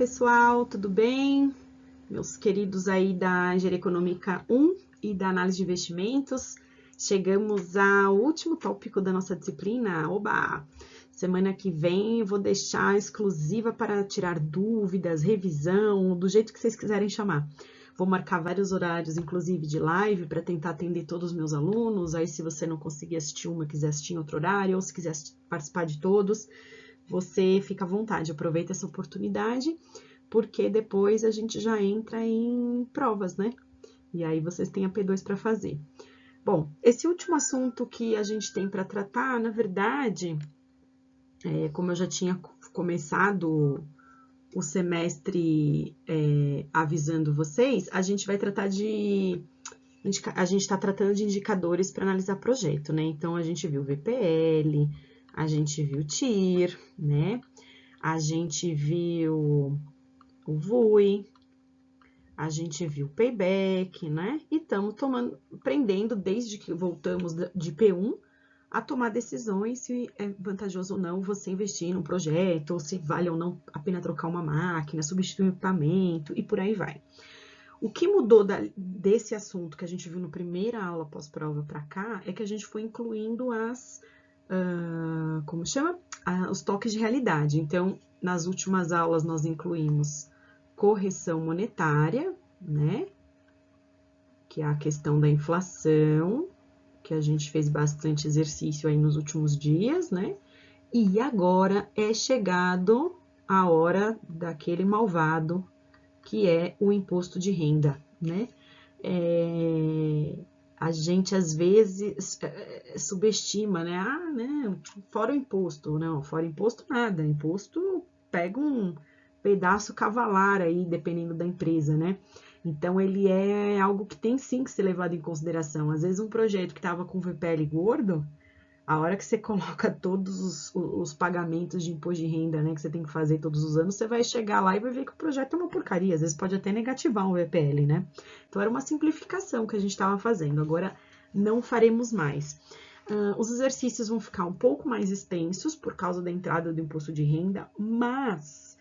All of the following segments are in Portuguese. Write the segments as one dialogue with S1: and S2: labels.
S1: pessoal, tudo bem? Meus queridos aí da Engenharia Econômica 1 e da Análise de Investimentos, chegamos ao último tópico da nossa disciplina. Oba! Semana que vem eu vou deixar exclusiva para tirar dúvidas, revisão, do jeito que vocês quiserem chamar. Vou marcar vários horários, inclusive de live, para tentar atender todos os meus alunos. Aí, se você não conseguir assistir uma, quiser assistir em outro horário, ou se quiser participar de todos, você fica à vontade, aproveita essa oportunidade, porque depois a gente já entra em provas, né? E aí vocês têm a P2 para fazer. Bom, esse último assunto que a gente tem para tratar, na verdade, como eu já tinha começado o semestre avisando vocês, a gente vai tratar a gente está tratando de indicadores para analisar projeto, né? Então, a gente viu VPL, a gente viu TIR, né? A gente viu o VUI, a gente viu Payback, né? E estamos aprendendo desde que voltamos de P1 a tomar decisões se é vantajoso ou não você investir num projeto, ou se vale ou não a pena trocar uma máquina, substituir um equipamento e por aí vai. O que mudou desse assunto que a gente viu na primeira aula pós-prova para cá é que a gente foi incluindo os toques de realidade. Então, nas últimas aulas nós incluímos correção monetária, né? Que é a questão da inflação, que a gente fez bastante exercício aí nos últimos dias, né? E agora é chegado a hora daquele malvado que é o imposto de renda, né? A gente às vezes subestima, né? Né? Fora o imposto, não, fora imposto nada, imposto pega um pedaço cavalar aí, dependendo da empresa, né? Então, ele é algo que tem sim que ser levado em consideração. Às vezes, um projeto que estava com VPL gordo, a hora que você coloca todos os pagamentos de imposto de renda, né, que você tem que fazer todos os anos, você vai chegar lá e vai ver que o projeto é uma porcaria. Às vezes pode até negativar um VPL, né? Então, era uma simplificação que a gente estava fazendo. Agora, não faremos mais. Os exercícios vão ficar um pouco mais extensos por causa da entrada do imposto de renda, mas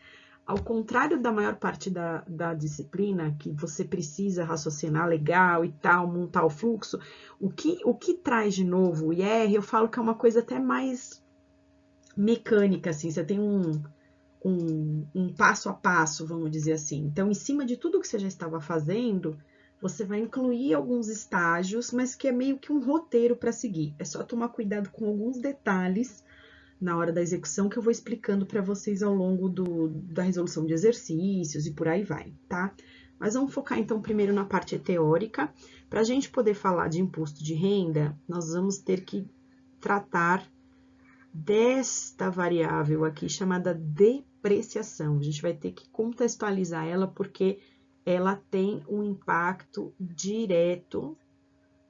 S1: ao contrário da maior parte da disciplina, que você precisa raciocinar legal e tal, montar o fluxo, o que traz de novo o IR, eu falo que é uma coisa até mais mecânica, assim, você tem um passo a passo, vamos dizer assim. Então, em cima de tudo que você já estava fazendo, você vai incluir alguns estágios, mas que é meio que um roteiro para seguir. É só tomar cuidado com alguns detalhes na hora da execução, que eu vou explicando para vocês ao longo da resolução de exercícios e por aí vai, tá? Mas vamos focar então primeiro na parte teórica. Para a gente poder falar de imposto de renda, nós vamos ter que tratar desta variável aqui chamada depreciação. A gente vai ter que contextualizar ela porque ela tem um impacto direto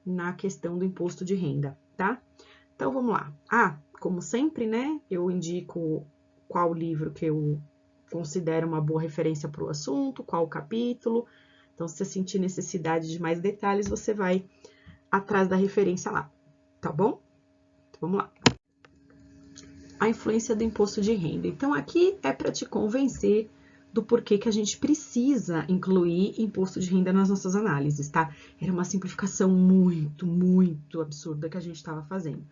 S1: na questão do imposto de renda, tá? Então, vamos lá. Como sempre, né, eu indico qual livro que eu considero uma boa referência para o assunto, qual capítulo. Então, se você sentir necessidade de mais detalhes, você vai atrás da referência lá, tá bom? Então, vamos lá. A influência do imposto de renda. Então, aqui é para te convencer do porquê que a gente precisa incluir imposto de renda nas nossas análises, tá? Era uma simplificação muito, muito absurda que a gente estava fazendo.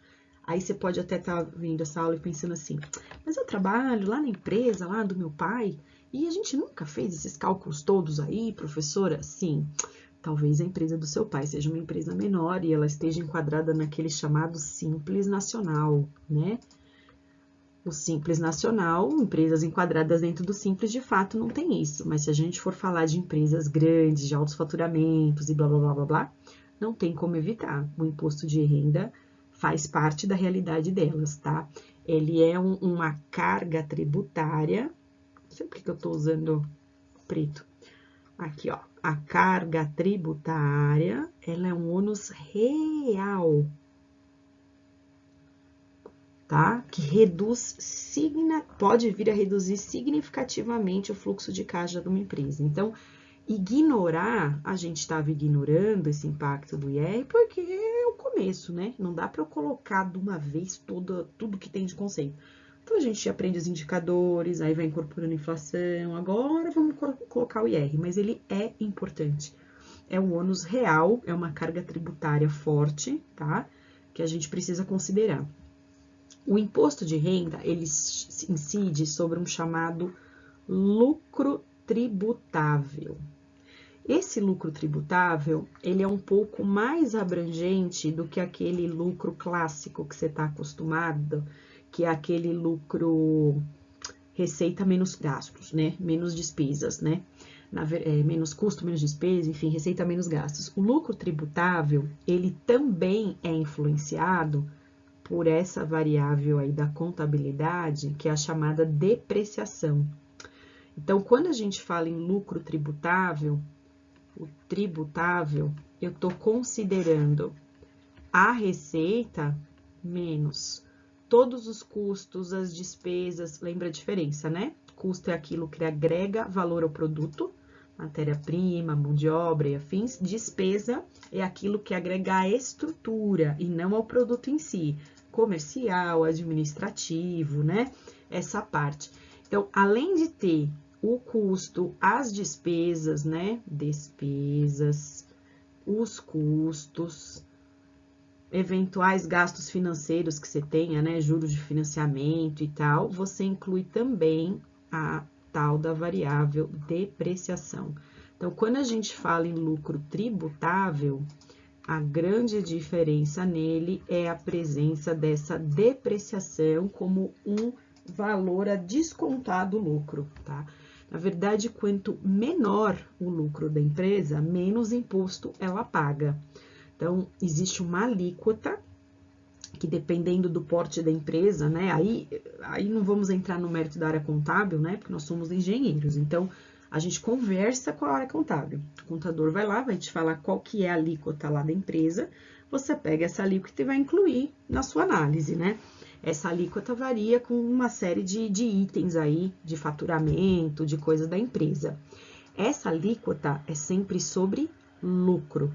S1: Aí você pode até estar vendo essa aula e pensando assim, mas eu trabalho lá na empresa, lá do meu pai, e a gente nunca fez esses cálculos todos aí, professora? Sim, talvez a empresa do seu pai seja uma empresa menor e ela esteja enquadrada naquele chamado Simples Nacional, né? O Simples Nacional, empresas enquadradas dentro do Simples, de fato, não tem isso. Mas se a gente for falar de empresas grandes, de altos faturamentos e blá, blá, blá, blá, blá, não tem como evitar. O imposto de renda faz parte da realidade delas, tá? Ele é uma carga tributária. Não sei por que eu tô usando preto. Aqui, ó. A carga tributária, ela é um ônus real, tá? Que pode vir a reduzir significativamente o fluxo de caixa de uma empresa. Então, a gente estava ignorando esse impacto do IR porque é o começo, né? Não dá para eu colocar de uma vez tudo que tem de conceito. Então, a gente aprende os indicadores, aí vai incorporando inflação. Agora, vamos colocar o IR, mas ele é importante. É um ônus real, é uma carga tributária forte, tá? Que a gente precisa considerar. O imposto de renda, ele incide sobre um chamado lucro tributável. Esse lucro tributável, ele é um pouco mais abrangente do que aquele lucro clássico que você está acostumado, que é aquele lucro receita menos gastos, né? Menos despesas, né? Menos custo, menos despesa, enfim, receita menos gastos. O lucro tributável, ele também é influenciado por essa variável aí da contabilidade, que é a chamada depreciação. Então, quando a gente fala em lucro tributável, o tributável, eu estou considerando a receita menos todos os custos, as despesas, lembra a diferença, né? Custo é aquilo que agrega valor ao produto, matéria-prima, mão de obra e afins. Despesa é aquilo que agrega a estrutura e não ao produto em si, comercial, administrativo, né? Essa parte. Então, além de ter o custo, as despesas, né? Despesas, os custos, eventuais gastos financeiros que você tenha, né? Juros de financiamento e tal, você inclui também a tal da variável depreciação. Então, quando a gente fala em lucro tributável, a grande diferença nele é a presença dessa depreciação como um valor a descontar do lucro, tá? Na verdade, quanto menor o lucro da empresa, menos imposto ela paga. Então, existe uma alíquota que, dependendo do porte da empresa, né? Aí não vamos entrar no mérito da área contábil, né? Porque nós somos engenheiros. Então, a gente conversa com a área contábil. O contador vai lá, vai te falar qual que é a alíquota lá da empresa. Você pega essa alíquota e vai incluir na sua análise, né? Essa alíquota varia com uma série de itens aí, de faturamento, de coisas da empresa. Essa alíquota é sempre sobre lucro.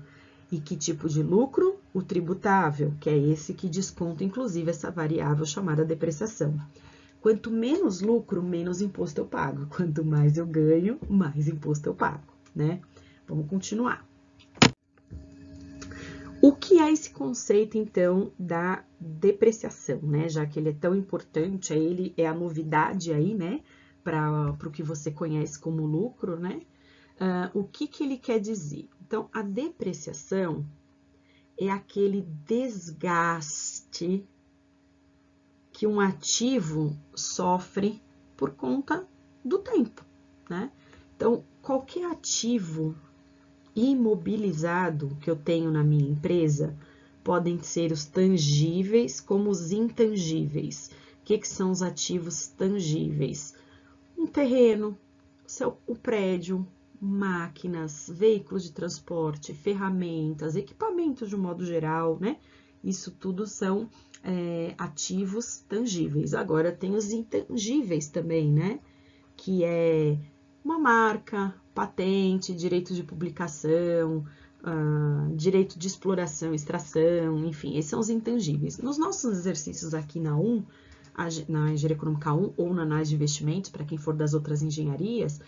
S1: E que tipo de lucro? O tributável, que é esse que desconta, inclusive, essa variável chamada depreciação. Quanto menos lucro, menos imposto eu pago. Quanto mais eu ganho, mais imposto eu pago, né? Vamos continuar. O que é esse conceito, então, da depreciação, né? Já que ele é tão importante, ele é a novidade aí, né? Para o que você conhece como lucro, né? O que ele quer dizer? Então, a depreciação é aquele desgaste que um ativo sofre por conta do tempo, né? Então, qualquer ativo imobilizado que eu tenho na minha empresa, podem ser os tangíveis como os intangíveis. O que são os ativos tangíveis? Um terreno, o prédio, máquinas, veículos de transporte, ferramentas, equipamentos de um modo geral, né? Isso tudo são ativos tangíveis. Agora, tem os intangíveis também, né? Que é uma marca, patente, direito de publicação, direito de exploração, extração, enfim, esses são os intangíveis. Nos nossos exercícios aqui na Engenharia Econômica 1 ou na análise de investimentos, para quem for das outras engenharias,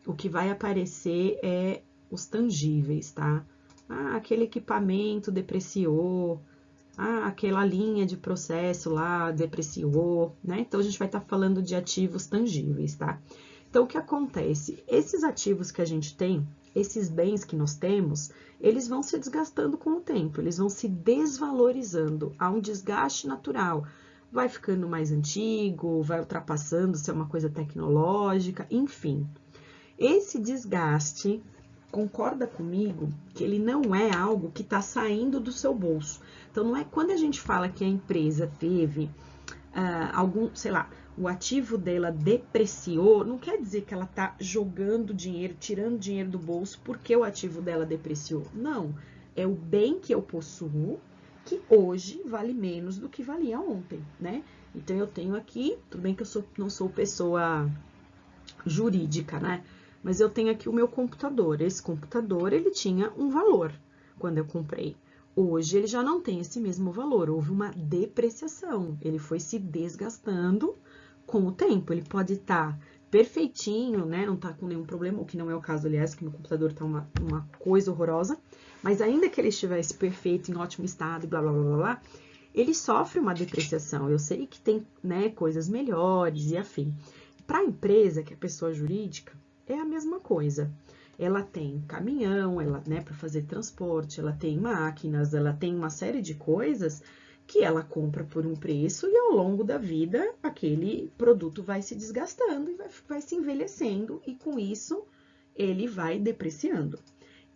S1: o que vai aparecer é os tangíveis, tá? Aquele equipamento depreciou, aquela linha de processo lá depreciou, né? Então, a gente vai estar falando de ativos tangíveis, tá? Então, o que acontece? Esses ativos que a gente tem, esses bens que nós temos, eles vão se desgastando com o tempo, eles vão se desvalorizando, há um desgaste natural, vai ficando mais antigo, vai ultrapassando se é uma coisa tecnológica, enfim. Esse desgaste, concorda comigo, que ele não é algo que está saindo do seu bolso. Então, não é quando a gente fala que a empresa teve sei lá, o ativo dela depreciou, não quer dizer que ela está jogando dinheiro, tirando dinheiro do bolso porque o ativo dela depreciou. Não, é o bem que eu possuo que hoje vale menos do que valia ontem, né? Então, eu tenho aqui, tudo bem que eu não sou pessoa jurídica, né? Mas eu tenho aqui o meu computador. Esse computador, ele tinha um valor quando eu comprei. Hoje, ele já não tem esse mesmo valor. Houve uma depreciação. Ele foi se desgastando com o tempo, ele pode estar perfeitinho, né? Não tá com nenhum problema, o que não é o caso, aliás, que no computador tá uma coisa horrorosa, mas ainda que ele estivesse perfeito, em ótimo estado, blá, blá, blá, blá, blá, ele sofre uma depreciação. Eu sei que tem, né, coisas melhores e afim. Para a empresa, que é pessoa jurídica, é a mesma coisa. Ela tem caminhão, ela, né, para fazer transporte, ela tem máquinas, ela tem uma série de coisas que ela compra por um preço e ao longo da vida aquele produto vai se desgastando e vai se envelhecendo e com isso ele vai depreciando.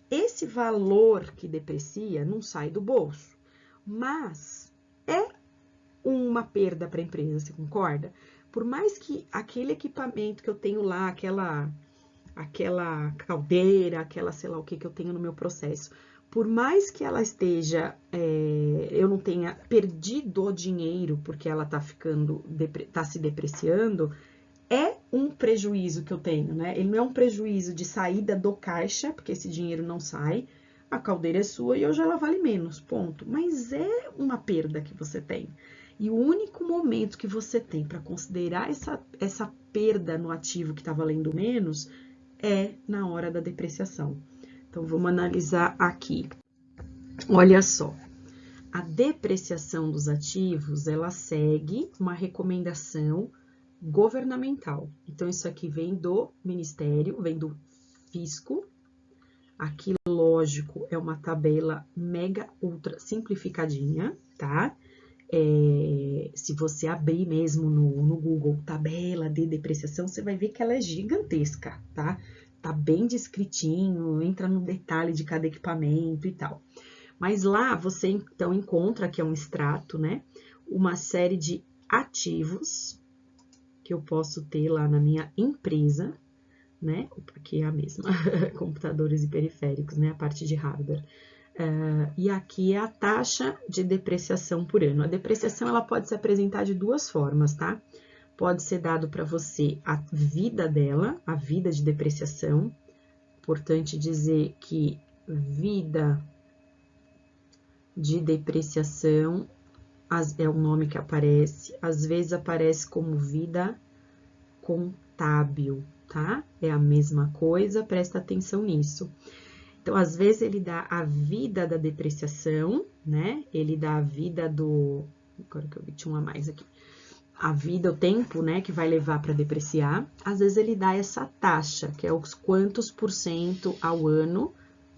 S1: Esse valor que deprecia não sai do bolso, mas é uma perda para a empresa, você concorda? Por mais que aquele equipamento que eu tenho lá, aquela caldeira, aquela sei lá o que eu tenho no meu processo, por mais que ela esteja, eu não tenha perdido o dinheiro porque ela tá se depreciando, é um prejuízo que eu tenho, né? Ele não é um prejuízo de saída do caixa, porque esse dinheiro não sai, a caldeira é sua e hoje ela vale menos, ponto. Mas é uma perda que você tem. E o único momento que você tem para considerar essa perda no ativo que está valendo menos é na hora da depreciação. Então, vamos analisar aqui. Olha só, a depreciação dos ativos, ela segue uma recomendação governamental. Então, isso aqui vem do Ministério, vem do Fisco. Aqui, lógico, é uma tabela mega ultra simplificadinha, tá? Se você abrir mesmo no Google tabela de depreciação, você vai ver que ela é gigantesca, tá? Tá bem descritinho, entra no detalhe de cada equipamento e tal. Mas lá você então encontra, que é um extrato, né? Uma série de ativos que eu posso ter lá na minha empresa, né? Aqui é a mesma, computadores e periféricos, né? A parte de hardware. E aqui é a taxa de depreciação por ano. A depreciação ela pode se apresentar de duas formas, tá? Pode ser dado para você a vida dela, a vida de depreciação. Importante dizer que vida de depreciação é o nome que aparece, às vezes aparece como vida contábil, tá? É a mesma coisa, presta atenção nisso. Então, às vezes, ele dá a vida da depreciação, né? Ele dá a vida do... Agora que eu vi, tinha um a mais aqui. A vida, o tempo, né, que vai levar para depreciar. Às vezes, ele dá essa taxa, que é os quantos por cento ao ano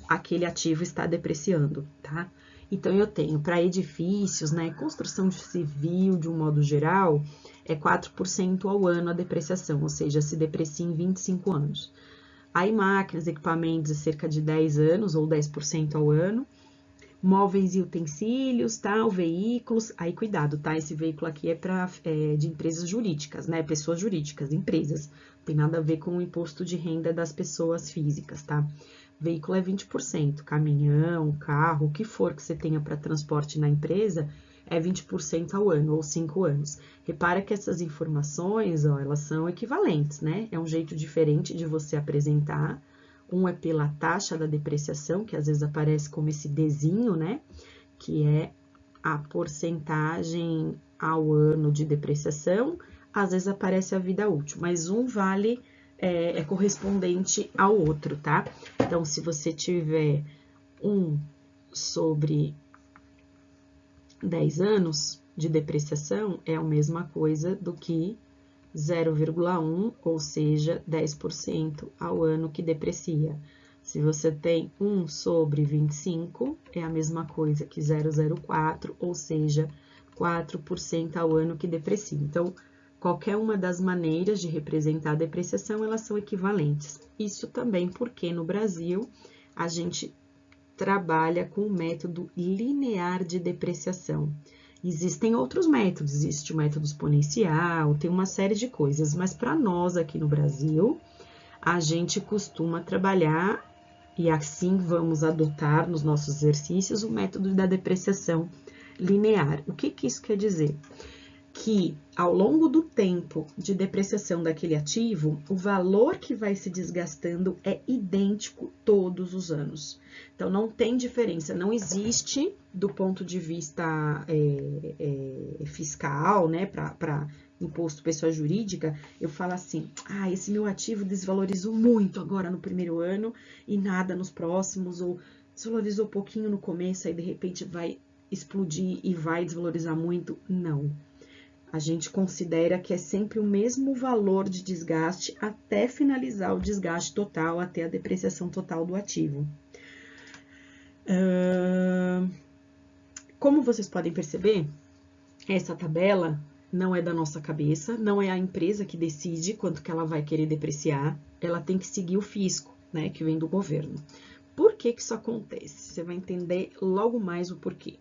S1: aquele ativo está depreciando, tá? Então, eu tenho para edifícios, né, construção civil, de um modo geral, é 4% ao ano a depreciação, ou seja, se deprecia em 25 anos. Aí, máquinas, equipamentos, é cerca de 10 anos, ou 10% ao ano. Móveis e utensílios, tá? Veículos, aí cuidado, tá? Esse veículo aqui é de empresas jurídicas, né? Pessoas jurídicas, empresas. Não tem nada a ver com o imposto de renda das pessoas físicas, tá? Veículo é 20%, caminhão, carro, o que for que você tenha para transporte na empresa, é 20% ao ano, ou 5 anos. Repara que essas informações, ó, elas são equivalentes, né? É um jeito diferente de você apresentar. Um é pela taxa da depreciação, que às vezes aparece como esse Dzinho, né? Que é a porcentagem ao ano de depreciação. Às vezes aparece a vida útil, mas um vale, é correspondente ao outro, tá? Então, se você tiver 1 sobre 10 anos de depreciação, é a mesma coisa do que 0,1, ou seja, 10% ao ano que deprecia. Se você tem 1 sobre 25, é a mesma coisa que 0,04, ou seja, 4% ao ano que deprecia. Então, qualquer uma das maneiras de representar a depreciação, elas são equivalentes. Isso também porque no Brasil a gente trabalha com o método linear de depreciação. Existem outros métodos, existe o método exponencial, tem uma série de coisas, mas para nós aqui no Brasil, a gente costuma trabalhar, e assim vamos adotar nos nossos exercícios, o método da depreciação linear. O que isso quer dizer? que, ao longo do tempo de depreciação daquele ativo, o valor que vai se desgastando é idêntico todos os anos. Então, não tem diferença, não existe, do ponto de vista fiscal, né, para imposto pessoa jurídica, eu falo assim, esse meu ativo desvalorizou muito agora no primeiro ano e nada nos próximos, ou desvalorizou pouquinho no começo, aí de repente vai explodir e vai desvalorizar muito. Não. A gente considera que é sempre o mesmo valor de desgaste até finalizar o desgaste total, até a depreciação total do ativo. Como vocês podem perceber, essa tabela não é da nossa cabeça, não é a empresa que decide quanto que ela vai querer depreciar, ela tem que seguir o fisco, né, que vem do governo. Por que que isso acontece? Você vai entender logo mais o porquê.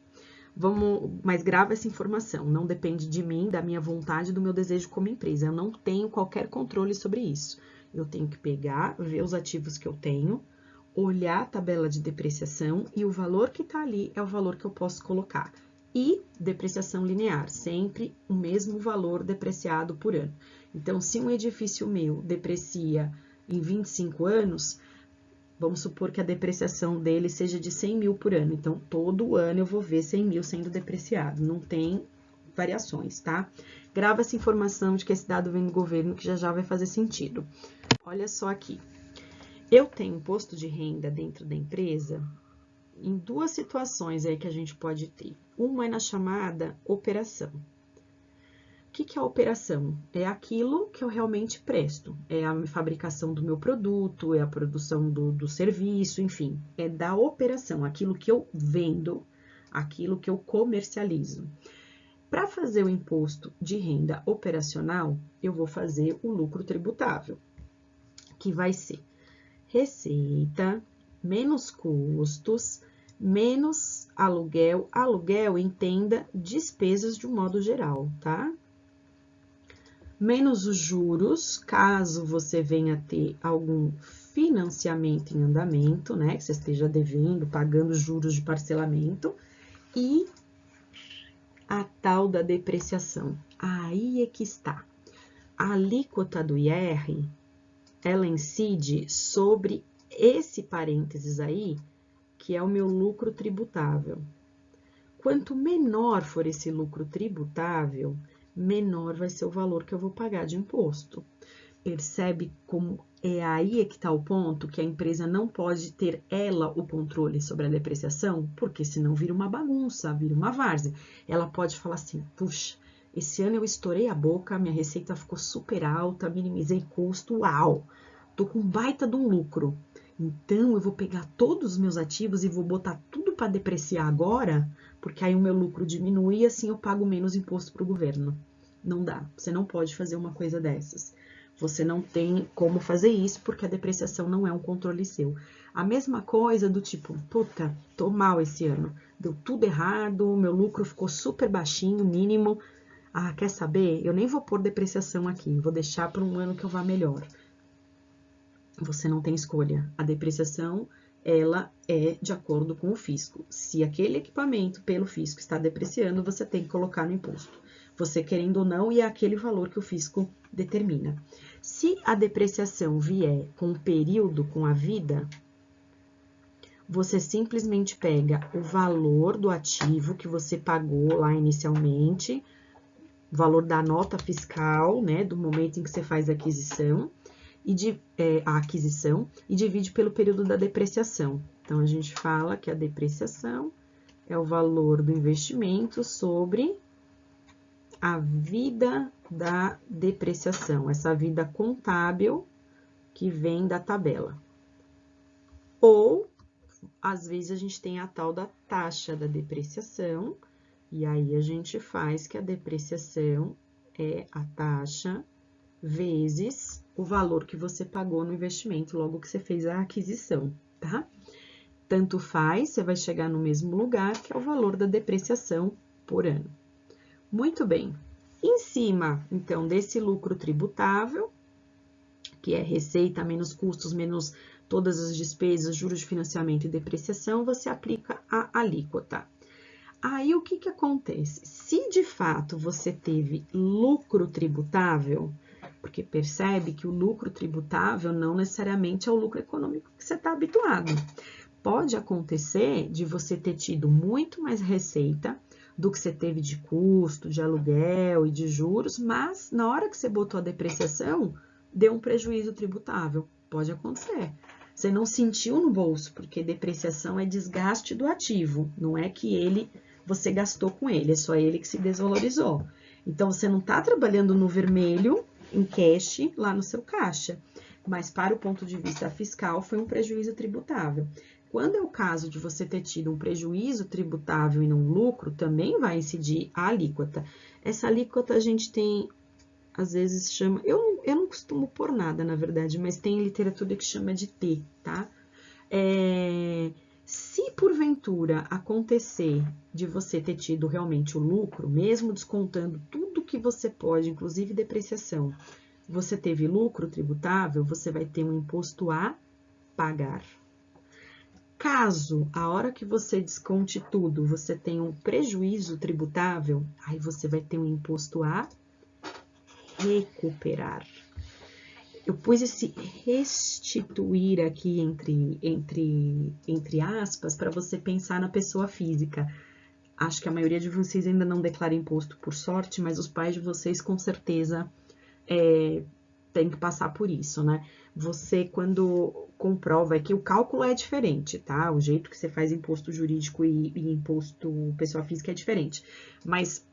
S1: Mas grava essa informação, não depende de mim, da minha vontade, do meu desejo como empresa. Eu não tenho qualquer controle sobre isso. Eu tenho que pegar, ver os ativos que eu tenho, olhar a tabela de depreciação e o valor que está ali é o valor que eu posso colocar. E depreciação linear, sempre o mesmo valor depreciado por ano. Então, se um edifício meu deprecia em 25 anos, vamos supor que a depreciação dele seja de 100 mil por ano. Então, todo ano eu vou ver 100 mil sendo depreciado. Não tem variações, tá? Grava essa informação de que esse dado vem do governo, que já já vai fazer sentido. Olha só aqui. Eu tenho imposto de renda dentro da empresa em duas situações aí que a gente pode ter. Uma é na chamada operação. O que é a operação? É aquilo que eu realmente presto. É a fabricação do meu produto, é a produção do serviço, enfim. É da operação, aquilo que eu vendo, aquilo que eu comercializo. Para fazer o imposto de renda operacional, eu vou fazer o lucro tributável, que vai ser receita, menos custos, menos aluguel. Aluguel, entenda, despesas de um modo geral, tá? Menos os juros, caso você venha ter algum financiamento em andamento, né? Que você esteja devendo, pagando juros de parcelamento. E a tal da depreciação. Aí é que está. A alíquota do IR, ela incide sobre esse parênteses aí, que é o meu lucro tributável. Quanto menor for esse lucro tributável, menor vai ser o valor que eu vou pagar de imposto. Percebe como é aí que está o ponto que a empresa não pode ter ela o controle sobre a depreciação, porque senão vira uma bagunça, vira uma várzea. Ela pode falar assim, puxa, esse ano eu estourei a boca, minha receita ficou super alta, minimizei custo, uau, tô com baita de um lucro. Então, eu vou pegar todos os meus ativos e vou botar tudo para depreciar agora, porque aí o meu lucro diminui e assim eu pago menos imposto para o governo. Não dá, você não pode fazer uma coisa dessas. Você não tem como fazer isso, porque a depreciação não é um controle seu. A mesma coisa do tipo, puta, tô mal esse ano, deu tudo errado, meu lucro ficou super baixinho, mínimo. Quer saber? Eu nem vou pôr depreciação aqui, vou deixar para um ano que eu vá melhor. Você não tem escolha. A depreciação, ela é de acordo com o fisco. Se aquele equipamento pelo fisco está depreciando, você tem que colocar no imposto. Você querendo ou não, e é aquele valor que o fisco determina. Se a depreciação vier com o período, com a vida, você simplesmente pega o valor do ativo que você pagou lá inicialmente, o valor da nota fiscal, né, do momento em que você faz a aquisição, e divide pelo período da depreciação. Então, a gente fala que a depreciação é o valor do investimento sobre a vida da depreciação, essa vida contábil que vem da tabela. Ou, às vezes, a gente tem a tal da taxa da depreciação, e aí a gente faz que a depreciação é a taxa vezes o valor que você pagou no investimento logo que você fez a aquisição, tá? Tanto faz, você vai chegar no mesmo lugar, que é o valor da depreciação por ano. Muito bem. Em cima, então, desse lucro tributável, que é receita menos custos, menos todas as despesas, juros de financiamento e depreciação, você aplica a alíquota. Aí, o que que acontece? Se de fato você teve lucro tributável, porque percebe que o lucro tributável não necessariamente é o lucro econômico que você está habituado. Pode acontecer de você ter tido muito mais receita do que você teve de custo, de aluguel e de juros, mas na hora que você botou a depreciação, deu um prejuízo tributável. Pode acontecer. Você não sentiu no bolso, porque depreciação é desgaste do ativo, não é que você gastou com ele, é só ele que se desvalorizou. Então, você não está trabalhando no vermelho, em cash, lá no seu caixa, mas para o ponto de vista fiscal, foi um prejuízo tributável. Quando é o caso de você ter tido um prejuízo tributável e não lucro, também vai incidir a alíquota. Essa alíquota a gente tem, às vezes chama, eu não costumo pôr nada, na verdade, mas tem literatura que chama de T, tá? Se porventura acontecer de você ter tido realmente o lucro, mesmo descontando tudo que você pode, inclusive depreciação, você teve lucro tributável, você vai ter um imposto a pagar. Caso, a hora que você desconte tudo, você tenha um prejuízo tributável, aí você vai ter um imposto a recuperar. Eu pus esse restituir aqui entre aspas para você pensar na pessoa física. Acho que a maioria de vocês ainda não declara imposto por sorte, mas os pais de vocês com certeza tem que passar por isso, né? Você, quando comprova, é que o cálculo é diferente, tá? O jeito que você faz imposto jurídico e imposto pessoa física é diferente. Mas,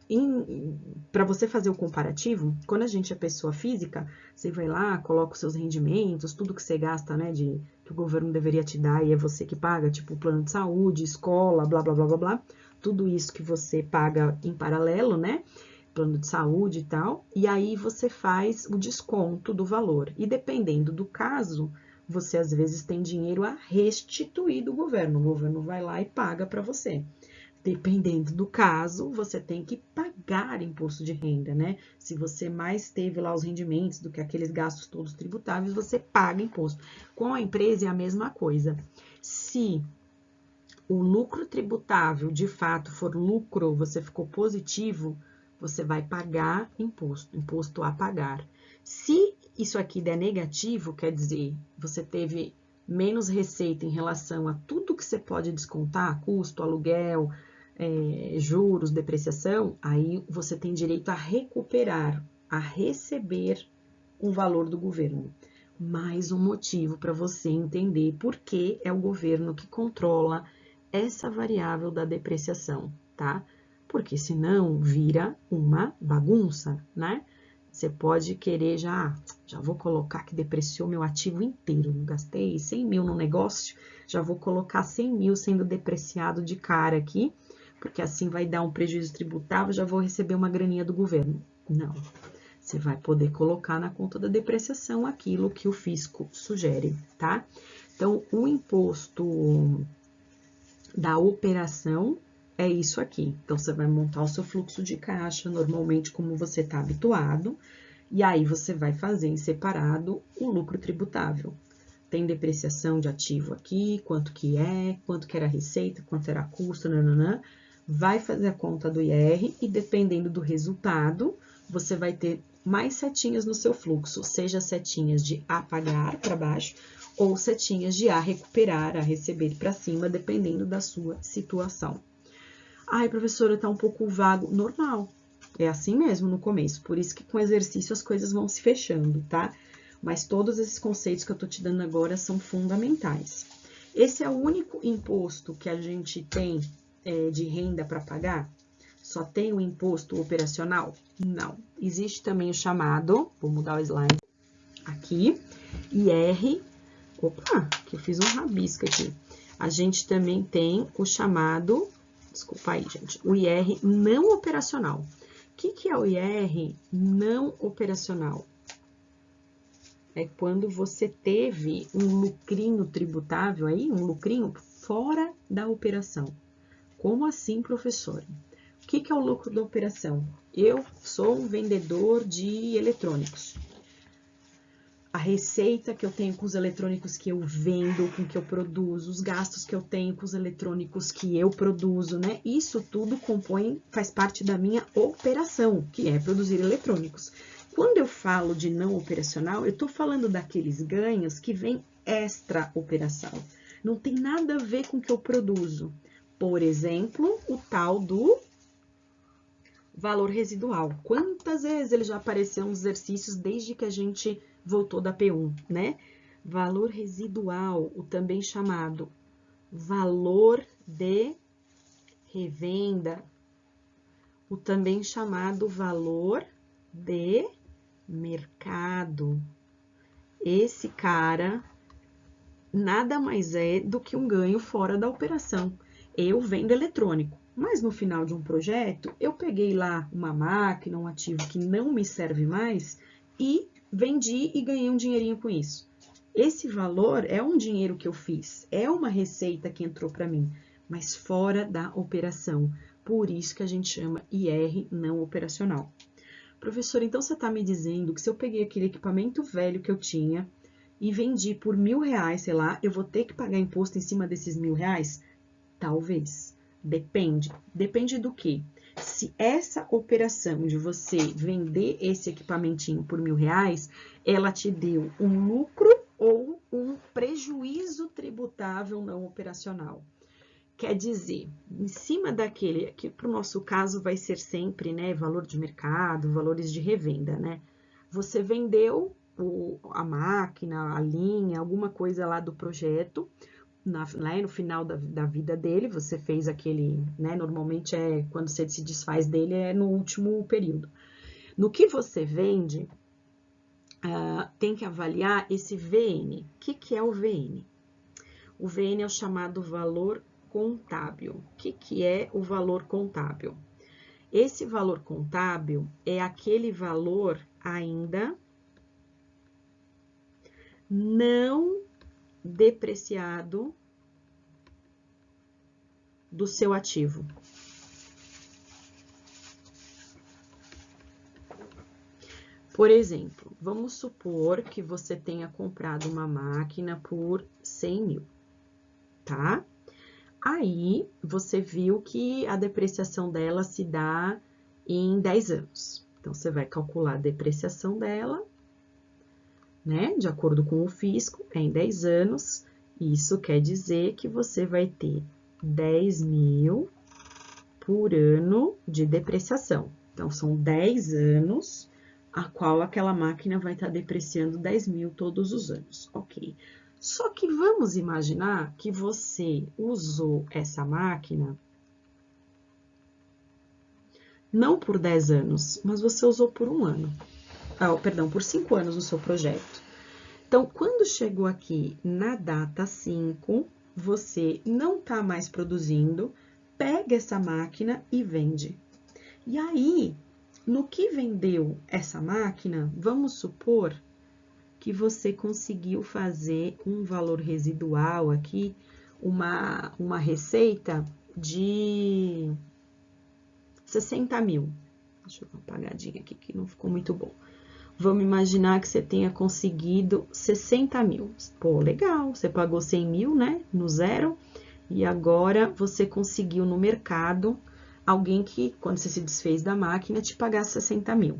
S1: para você fazer o comparativo, quando a gente é pessoa física, você vai lá, coloca os seus rendimentos, tudo que você gasta, né, que o governo deveria te dar e é você que paga, tipo plano de saúde, escola, blá, blá, blá, blá, blá. Tudo isso que você paga em paralelo, né? Plano de saúde e tal, e aí você faz o desconto do valor. E dependendo do caso, você às vezes tem dinheiro a restituir do governo. O governo vai lá e paga para você. Dependendo do caso, você tem que pagar imposto de renda, né? Se você mais teve lá os rendimentos do que aqueles gastos todos tributáveis, você paga imposto. Com a empresa é a mesma coisa. Se o lucro tributável de fato for lucro, você ficou positivo, você vai pagar imposto a pagar. Se isso aqui der negativo, quer dizer, você teve menos receita em relação a tudo que você pode descontar, custo, aluguel, juros, depreciação, aí você tem direito a recuperar, a receber um valor do governo. Mais um motivo para você entender por que é o governo que controla essa variável da depreciação, tá? Porque senão vira uma bagunça, né? Você pode querer já vou colocar que depreciou meu ativo inteiro, gastei 100 mil no negócio, já vou colocar 100 mil sendo depreciado de cara aqui, porque assim vai dar um prejuízo tributável, já vou receber uma graninha do governo. Não, você vai poder colocar na conta da depreciação aquilo que o fisco sugere, tá? Então, o imposto da operação é isso aqui. Então, você vai montar o seu fluxo de caixa, normalmente como você está habituado, e aí você vai fazer em separado o lucro tributável. Tem depreciação de ativo aqui, quanto que era a receita, quanto era custo, nananã. Vai fazer a conta do IR e dependendo do resultado, você vai ter mais setinhas no seu fluxo, seja setinhas de a pagar para baixo ou setinhas de a recuperar, a receber para cima, dependendo da sua situação. Ai, professora, tá um pouco vago. Normal, é assim mesmo no começo, por isso que com exercício as coisas vão se fechando, tá? Mas todos esses conceitos que eu tô te dando agora são fundamentais. Esse é o único imposto que a gente tem de renda para pagar? Só tem o imposto operacional? Não. Existe também o chamado, vou mudar o slide aqui, IR. Opa, que eu fiz um rabisco aqui. A gente também tem o chamado, desculpa aí, gente, o IR não operacional. O que é o IR não operacional? É quando você teve um lucrinho tributável aí, um lucrinho fora da operação. Como assim, professora? O que é o lucro da operação? Eu sou um vendedor de eletrônicos. a receita que eu tenho com os eletrônicos que eu vendo, com que eu produzo, os gastos que eu tenho com os eletrônicos que eu produzo, né? Isso tudo faz parte da minha operação, que é produzir eletrônicos. Quando eu falo de não operacional, eu estou falando daqueles ganhos que vêm extra operação. Não tem nada a ver com o que eu produzo. Por exemplo, o tal do valor residual. Quantas vezes ele já apareceu nos exercícios desde que a gente voltou da P1, né? Valor residual, o também chamado valor de revenda, o também chamado valor de mercado. Esse cara nada mais é do que um ganho fora da operação. Eu vendo eletrônico, mas no final de um projeto, eu peguei lá uma máquina, um ativo que não me serve mais e vendi e ganhei um dinheirinho com isso. Esse valor é um dinheiro que eu fiz, é uma receita que entrou para mim, mas fora da operação. Por isso que a gente chama IR não operacional. Professor, então você está me dizendo que se eu peguei aquele equipamento velho que eu tinha e vendi por R$1.000, sei lá, eu vou ter que pagar imposto em cima desses R$1.000? Talvez. Depende. Depende do quê? Se essa operação de você vender esse equipamentinho por R$1.000, ela te deu um lucro ou um prejuízo tributável não operacional. Quer dizer, em cima daquele, que para o nosso caso vai ser sempre, né, valor de mercado, valores de revenda, né? Você vendeu a máquina, a linha, alguma coisa lá do projeto, no final da vida dele, você fez aquele, né, normalmente quando você se desfaz dele, é no último período. No que você vende, tem que avaliar esse VN. O que é o VN? O VN é o chamado valor contábil. O que é o valor contábil? Esse valor contábil é aquele valor ainda não depreciado do seu ativo. Por exemplo, vamos supor que você tenha comprado uma máquina por 100 mil, tá? Aí, você viu que a depreciação dela se dá em 10 anos. Então, você vai calcular a depreciação dela, né? De acordo com o fisco, é em 10 anos. Isso quer dizer que você vai ter 10 mil por ano de depreciação. Então, são 10 anos a qual aquela máquina vai estar depreciando 10 mil todos os anos. Ok. Só que vamos imaginar que você usou essa máquina não por 10 anos, mas você usou por um ano. Perdão, por 5 anos no seu projeto. Então, quando chegou aqui na data 5, você não está mais produzindo, pega essa máquina e vende. E aí, no que vendeu essa máquina, vamos supor que você conseguiu fazer um valor residual aqui, uma receita de 60 mil. Deixa eu dar uma apagadinha aqui que não ficou muito bom. Vamos imaginar que você tenha conseguido 60 mil. Pô, legal, você pagou 100 mil, né, no zero, e agora você conseguiu no mercado alguém que, quando você se desfez da máquina, te pagasse 60 mil.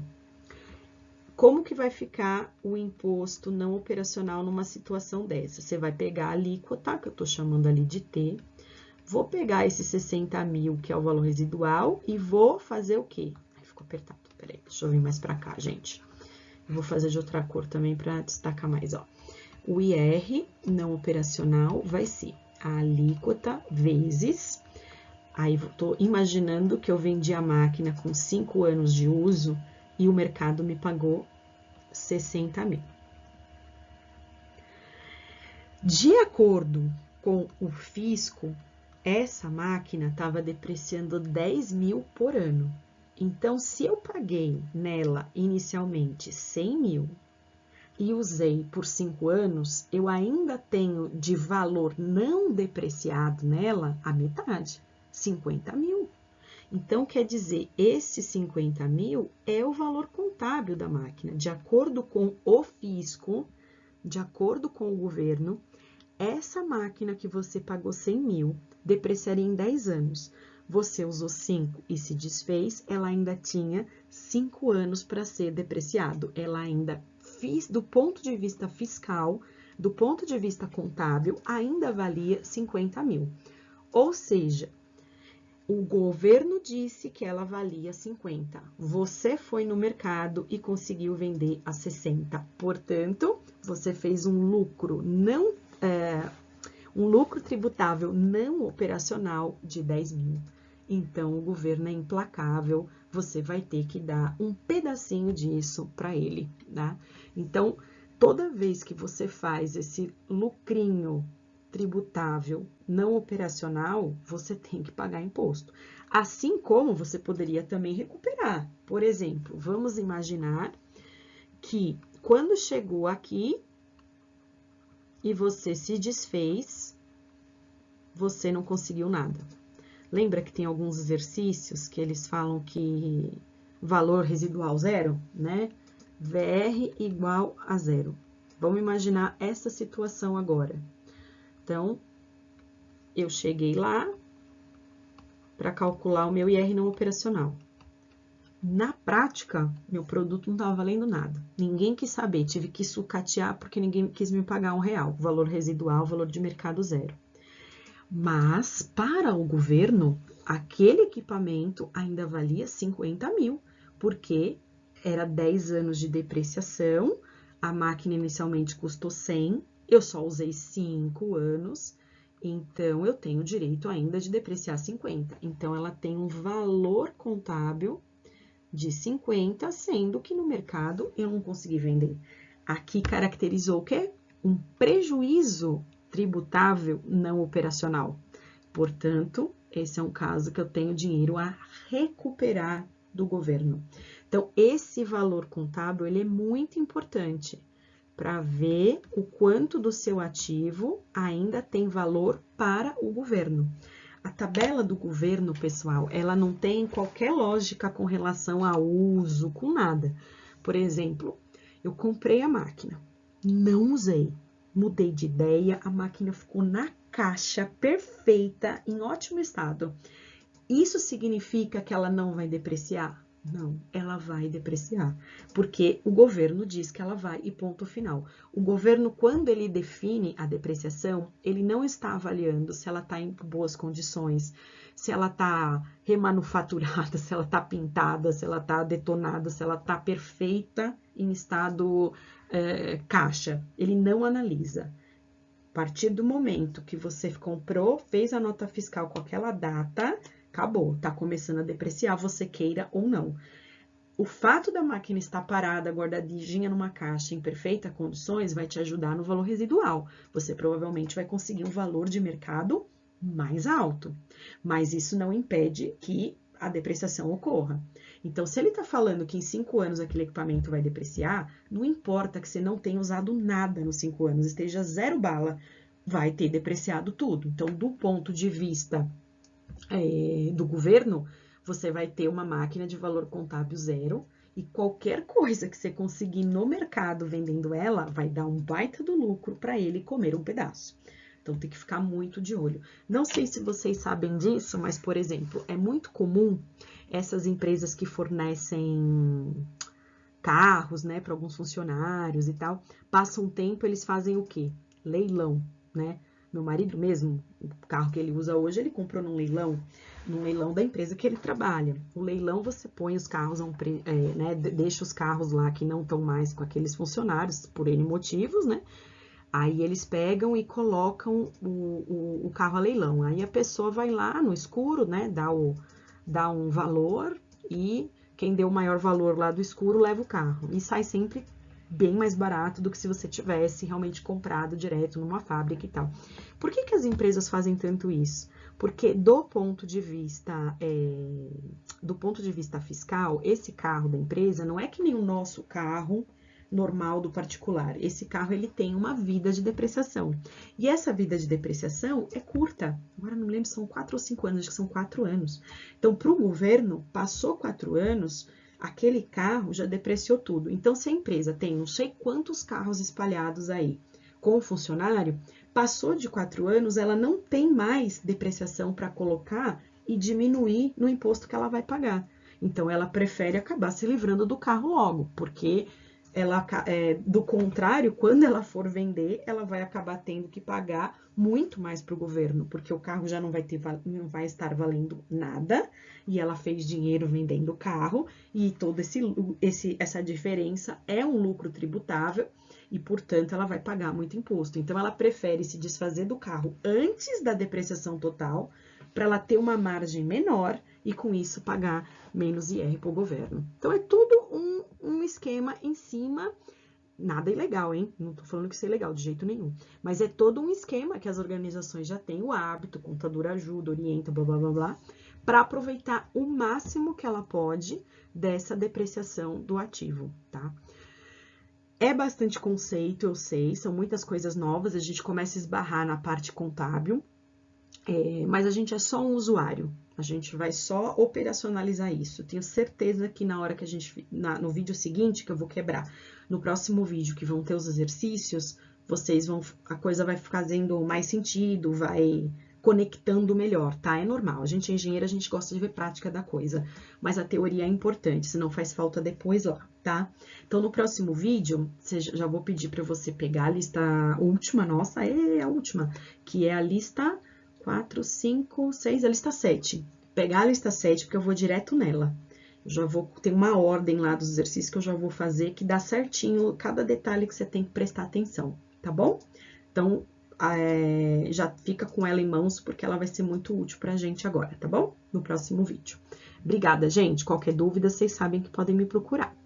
S1: Como que vai ficar o imposto não operacional numa situação dessa? Você vai pegar a alíquota, que eu tô chamando ali de T, vou pegar esses 60 mil, que é o valor residual, e vou fazer o quê? Ai, ficou apertado, peraí, deixa eu vir mais pra cá, gente. Eu vou fazer de outra cor também para destacar mais, ó. O IR não operacional vai ser a alíquota vezes. Aí, eu tô imaginando que eu vendi a máquina com 5 anos de uso e o mercado me pagou 60 mil. De acordo com o fisco, essa máquina estava depreciando 10 mil por ano. Então, se eu paguei nela inicialmente 100 mil e usei por 5 anos, eu ainda tenho de valor não depreciado nela a metade, 50 mil. Então, quer dizer, esse 50 mil é o valor contábil da máquina. De acordo com o fisco, de acordo com o governo, essa máquina que você pagou 100 mil depreciaria em 10 anos. Você usou 5 e se desfez, ela ainda tinha 5 anos para ser depreciado. Ela ainda, do ponto de vista fiscal, do ponto de vista contábil, ainda valia 50 mil. Ou seja, o governo disse que ela valia 50. Você foi no mercado e conseguiu vender a 60. Portanto, você fez um lucro um lucro tributável não operacional de 10 mil. Então, o governo é implacável, você vai ter que dar um pedacinho disso para ele, tá? Então, toda vez que você faz esse lucrinho tributável não operacional, você tem que pagar imposto. Assim como você poderia também recuperar. Por exemplo, vamos imaginar que quando chegou aqui e você se desfez, você não conseguiu nada. Lembra que tem alguns exercícios que eles falam que valor residual zero, né? VR igual a zero. Vamos imaginar essa situação agora. Então, eu cheguei lá para calcular o meu IR não operacional. Na prática, meu produto não estava valendo nada. Ninguém quis saber, tive que sucatear porque ninguém quis me pagar R$1. Valor residual, valor de mercado zero. Mas, para o governo, aquele equipamento ainda valia 50 mil, porque era 10 anos de depreciação, a máquina inicialmente custou 100, eu só usei 5 anos, então eu tenho direito ainda de depreciar 50. Então, ela tem um valor contábil de 50, sendo que no mercado eu não consegui vender. Aqui caracterizou o quê? Um prejuízo tributável não operacional. Portanto, esse é um caso que eu tenho dinheiro a recuperar do governo. Então, esse valor contábil, ele é muito importante para ver o quanto do seu ativo ainda tem valor para o governo. A tabela do governo, pessoal, ela não tem qualquer lógica com relação a uso, com nada. Por exemplo, eu comprei a máquina, não usei, mudei de ideia, a máquina ficou na caixa perfeita, em ótimo estado. Isso significa que ela não vai depreciar? Não, ela vai depreciar, porque o governo diz que ela vai e ponto final. O governo, quando ele define a depreciação, ele não está avaliando se ela está em boas condições, se ela está remanufaturada, se ela está pintada, se ela está detonada, se ela está perfeita em estado caixa. Ele não analisa. A partir do momento que você comprou, fez a nota fiscal com aquela data, acabou, tá começando a depreciar, você queira ou não. O fato da máquina estar parada, guardadinha numa caixa em perfeitas condições, vai te ajudar no valor residual. Você provavelmente vai conseguir um valor de mercado mais alto, mas isso não impede que a depreciação ocorra. Então, se ele está falando que em 5 anos aquele equipamento vai depreciar, não importa que você não tenha usado nada nos 5 anos, esteja 0 bala, vai ter depreciado tudo. Então, do ponto de vista do governo, você vai ter uma máquina de valor contábil zero e qualquer coisa que você conseguir no mercado vendendo ela, vai dar um baita do lucro para ele comer um pedaço. Então, tem que ficar muito de olho. Não sei se vocês sabem disso, mas, por exemplo, é muito comum essas empresas que fornecem carros, né, para alguns funcionários e tal, passam um tempo, eles fazem o quê? Leilão, né? Meu marido mesmo, o carro que ele usa hoje, ele comprou num leilão da empresa que ele trabalha. O leilão, você põe os carros, né, deixa os carros lá que não estão mais com aqueles funcionários, por N motivos, né? Aí eles pegam e colocam o carro a leilão. Aí a pessoa vai lá no escuro, né? Dá um valor e quem deu o maior valor lá do escuro leva o carro. E sai sempre bem mais barato do que se você tivesse realmente comprado direto numa fábrica e tal. Por que as empresas fazem tanto isso? Porque do ponto de vista fiscal, esse carro da empresa não é que nem o nosso carro normal do particular. Esse carro, ele tem uma vida de depreciação. E essa vida de depreciação é curta. Agora, não lembro se são 4 ou 5 anos, acho que são 4 anos. Então, para o governo, passou 4 anos, aquele carro já depreciou tudo. Então, se a empresa tem não sei quantos carros espalhados aí com o funcionário, passou de 4 anos, ela não tem mais depreciação para colocar e diminuir no imposto que ela vai pagar. Então, ela prefere acabar se livrando do carro logo, porque ela, do contrário, quando ela for vender, ela vai acabar tendo que pagar muito mais para o governo, porque o carro já não vai estar valendo nada, e ela fez dinheiro vendendo o carro, e toda essa diferença é um lucro tributável, e, portanto, ela vai pagar muito imposto. Então, ela prefere se desfazer do carro antes da depreciação total, para ela ter uma margem menor e, com isso, pagar menos IR para o governo. Então, é tudo um esquema em cima, nada ilegal, hein? Não tô falando que isso é ilegal de jeito nenhum. Mas é todo um esquema que as organizações já têm o hábito, o contador ajuda, orienta, blá, blá, blá, blá, para aproveitar o máximo que ela pode dessa depreciação do ativo, tá? É bastante conceito, eu sei, são muitas coisas novas, a gente começa a esbarrar na parte contábil, mas a gente é só um usuário, a gente vai só operacionalizar isso. Tenho certeza que na hora que a gente, no vídeo seguinte, que eu vou quebrar, no próximo vídeo, que vão ter os exercícios, a coisa vai fazendo mais sentido, vai conectando melhor, tá? É normal, a gente é engenheiro, a gente gosta de ver prática da coisa, mas a teoria é importante, senão faz falta depois lá, tá? Então, no próximo vídeo, já vou pedir para você pegar a lista última, nossa, é a última, que é a lista 4, 5, 6, a lista 7. Pegar a lista 7, porque eu vou direto nela. Eu já vou ter uma ordem lá dos exercícios que eu já vou fazer, que dá certinho cada detalhe que você tem que prestar atenção, tá bom? Então, já fica com ela em mãos, porque ela vai ser muito útil pra gente agora, tá bom? No próximo vídeo. Obrigada, gente. Qualquer dúvida, vocês sabem que podem me procurar.